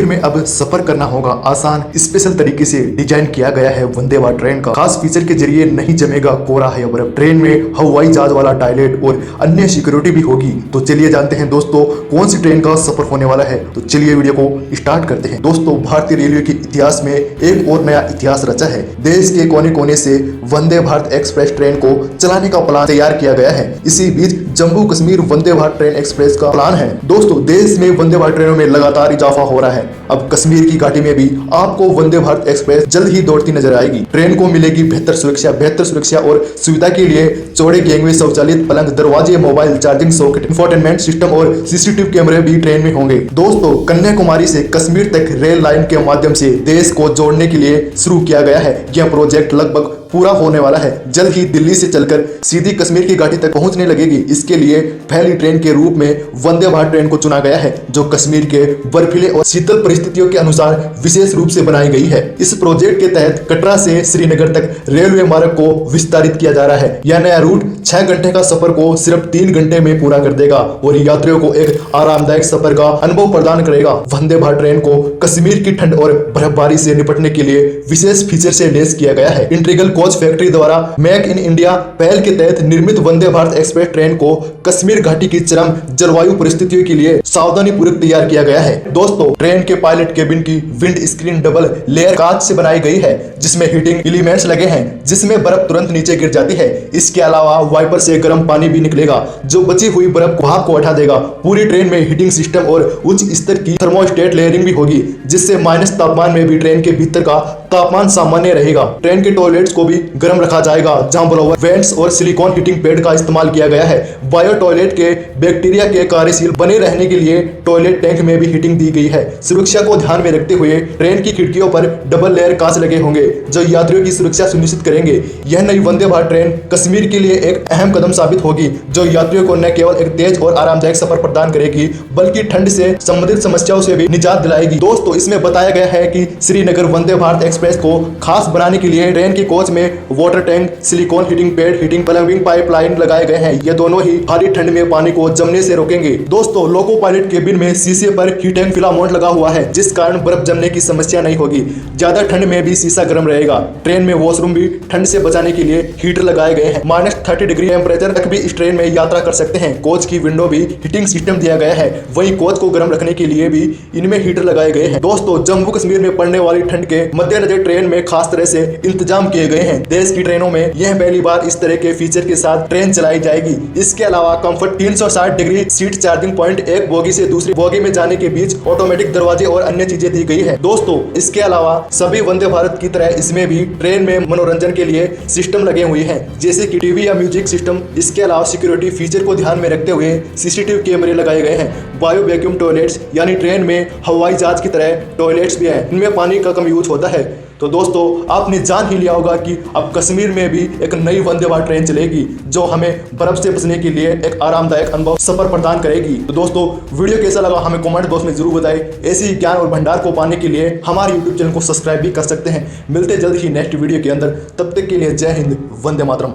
में अब सफर करना होगा आसान। स्पेशल तरीके से डिजाइन किया गया है वंदे भारत ट्रेन का। खास फीचर के जरिए नहीं जमेगा कोहरा है बर्फ। ट्रेन में हवाई जहाज वाला टॉयलेट और अन्य सिक्योरिटी भी होगी। तो चलिए जानते हैं दोस्तों कौन सी ट्रेन का सफर होने वाला है। तो चलिए वीडियो को स्टार्ट करते हैं। दोस्तों भारतीय रेलवे के इतिहास में एक और नया इतिहास रचा है। देश के कोने कोने से वंदे भारत एक्सप्रेस ट्रेन को चलाने का प्लान तैयार किया गया है। इसी बीच जम्मू कश्मीर वंदे भारत ट्रेन एक्सप्रेस का प्लान है। दोस्तों देश में वंदे भारत ट्रेनों में लगातार इजाफा हो रहा है। अब कश्मीर की घाटी में भी आपको वंदे भारत एक्सप्रेस जल्द ही दौड़ती नजर आएगी। ट्रेन को मिलेगी बेहतर सुरक्षा और सुविधा के लिए चौड़े गैंगवे, स्वचालित पलंग, दरवाजे, mobile charging socket, infotainment system और सीसीटीवी कैमरे भी ट्रेन में होंगे। दोस्तों कन्याकुमारी से कश्मीर तक रेल लाइन के माध्यम से देश को जोड़ने के लिए शुरू किया गया है। यह प्रोजेक्ट लगभग पूरा होने वाला है। जल्द ही दिल्ली से चलकर सीधी कश्मीर की घाटी तक पहुंचने लगेगी। इसके लिए पहली ट्रेन के रूप में वंदे भारत ट्रेन को चुना गया है, जो कश्मीर के बर्फीले और शीतल परिस्थितियों के अनुसार विशेष रूप से बनाई गई है। इस प्रोजेक्ट के तहत कटरा से श्रीनगर तक रेलवे मार्ग को विस्तारित किया जा रहा है। यह नया रूट 6 घंटे का सफर को सिर्फ 3 घंटे में पूरा कर देगा और यात्रियों को एक आरामदायक सफर का अनुभव प्रदान करेगा। वंदे भारत ट्रेन को कश्मीर की ठंड और बर्फबारी से निपटने के लिए विशेष फीचर से लैस किया गया है। इंटीग्रल कोच फैक्ट्री द्वारा मेक इन इंडिया पहल के तहत निर्मित वंदे भारत एक्सप्रेस ट्रेन को कश्मीर घाटी की चरम जलवायु परिस्थितियों के लिए सावधानी पूर्वक तैयार किया गया है। दोस्तों ट्रेन के पायलट केबिन की विंड स्क्रीन डबल लेयर कांच से बनाई गई है, जिसमें हीटिंग एलिमेंट्स लगे हैं, जिसमें बर्फ तुरंत नीचे गिर जाती है। इसके अलावा वाइपर से गर्म पानी भी निकलेगा, जो बची हुई बर्फ भाप को हटा देगा। पूरी ट्रेन में हीटिंग सिस्टम और उच्च स्तर की थर्मोस्टेट लेयरिंग भी होगी, जिससे माइनस तापमान में भी ट्रेन के भीतर का तापमान सामान्य रहेगा। ट्रेन के टॉयलेट्स को भी गर्म रखा जाएगा, जहां ब्लोअर वेंट्स और सिलिकॉन हीटिंग पैड का इस्तेमाल किया गया है। बायो टॉयलेट के बैक्टीरिया के कार्यशील बने रहने के लिए टॉयलेट टैंक में भी हीटिंग दी गई है। सुरक्षा को ध्यान में रखते हुए ट्रेन की खिड़कियों पर डबल लेयर कांच लगे होंगे, जो यात्रियों की सुरक्षा सुनिश्चित करेंगे। यह नई वंदे भारत ट्रेन कश्मीर के लिए एक अहम कदम साबित होगी, जो यात्रियों को न केवल एक तेज और आरामदायक सफर प्रदान करेगी, बल्कि ठंड से संबंधित समस्याओं से भी निजात दिलाएगी। दोस्तों इसमें बताया गया है कि श्रीनगर वंदे भारत एक्सप्रेस को खास बनाने के लिए ट्रेन के कोच में water tank, silicon heating pad, heating plumbing pipeline लगाए गए हैं। ये दोनों ही भारी ठंड में पानी को जमने से रोकेंगे। दोस्तों लोको पायलट केबिन में शीशे पर हीट एंड फिलामेंट लगा हुआ है, जिस कारण बर्फ जमने की समस्या नहीं होगी। ज्यादा ठंड में भी शीशा गर्म रहेगा। ट्रेन में वॉशरूम भी ठंड से बचाने के लिए हीटर लगाए गए हैं। -30 डिग्री टेम्परेचर तक भी इस ट्रेन में यात्रा कर सकते हैं। कोच की विंडो भी हीटिंग सिस्टम दिया गया है। वहीं कोच को गर्म रखने के लिए भी इनमें हीटर लगाए गए हैं। दोस्तों जम्मू कश्मीर में पड़ने वाली ठंड के मद्देनजर ट्रेन में खास तरह से इंतजाम किए गए हैं। देश की ट्रेनों में यह पहली बार इस तरह के फीचर के साथ ट्रेन चलाई जाएगी। इसके अलावा comfort 360 degree seat charging point, एक बोगी से दूसरी बोगी में जाने के बीच ऑटोमेटिक दरवाजे और अन्य चीजें दी गई है। दोस्तों इसके अलावा सभी वंदे भारत की तरह इसमें भी ट्रेन में मनोरंजन के लिए सिस्टम लगे हुए हैं, जैसे कि टीवी या म्यूजिक सिस्टम। इसके अलावा सिक्योरिटी फीचर को ध्यान में रखते हुए सीसीटीवी कैमरे लगाए गए हैं। बायो वैक्यूम टॉयलेट्स, यानी ट्रेन में हवाई जहाज की तरह टॉयलेट्स भी है। इनमें पानी का कम यूज होता है। तो दोस्तों आपने जान ही लिया होगा कि अब कश्मीर में भी एक नई वंदे भारत ट्रेन चलेगी, जो हमें बर्फ से बचने के लिए एक आरामदायक अनुभव सफर प्रदान करेगी। तो दोस्तों वीडियो कैसा लगा हमें कमेंट बॉक्स में जरूर बताएं। ऐसी ज्ञान और भंडार को पाने के लिए हमारे यूट्यूब चैनल को सब्सक्राइब भी कर सकते हैं। मिलते जल्द ही नेक्स्ट वीडियो के अंदर। तब तक के लिए जय हिंद, वंदे मातरम।